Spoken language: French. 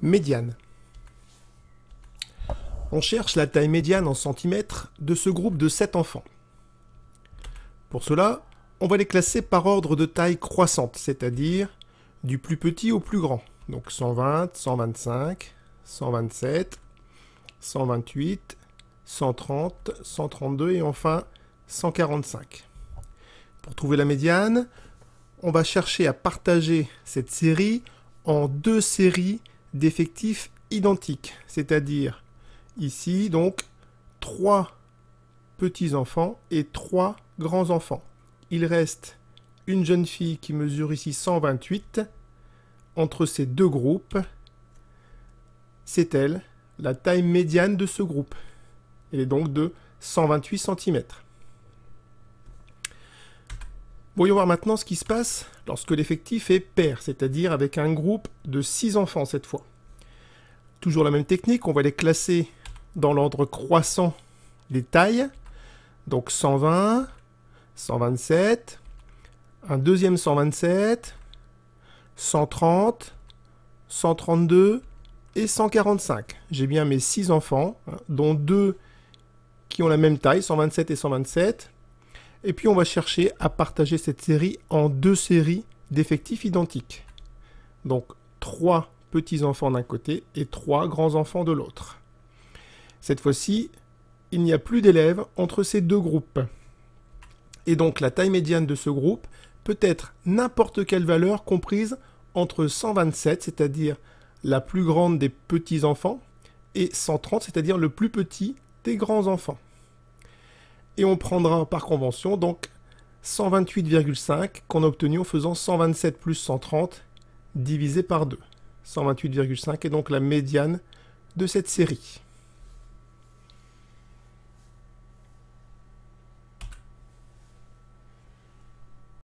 Médiane. On cherche la taille médiane en centimètres de ce groupe de 7 enfants. Pour cela, on va les classer par ordre de taille croissante, c'est-à-dire du plus petit au plus grand. Donc 120, 125, 127, 128, 130, 132 et enfin 145. Pour trouver la médiane, on va chercher à partager cette série en deux séries d'effectifs identiques, c'est-à-dire ici donc 3 petits-enfants et 3 grands-enfants. Il reste une jeune fille qui mesure ici 128. Entre ces deux groupes, c'est elle, la taille médiane de ce groupe. Elle est donc de 128 cm. Voyons voir maintenant ce qui se passe lorsque l'effectif est pair, c'est-à-dire avec un groupe de 6 enfants cette fois. Toujours la même technique, on va les classer dans l'ordre croissant des tailles. Donc 120, 127, un deuxième 127, 130, 132 et 145. J'ai bien mes 6 enfants, dont 2 qui ont la même taille, 127 et 127. Et puis on va chercher à partager cette série en deux séries d'effectifs identiques. Donc 3 petits-enfants d'un côté et 3 grands-enfants de l'autre. Cette fois-ci, il n'y a plus d'élèves entre ces deux groupes. Et donc la taille médiane de ce groupe peut être n'importe quelle valeur comprise entre 127, c'est-à-dire la plus grande des petits-enfants, et 130, c'est-à-dire le plus petit des grands-enfants. Et on prendra par convention donc 128,5 qu'on a obtenu en faisant 127 plus 130 divisé par 2. 128,5 est donc la médiane de cette série.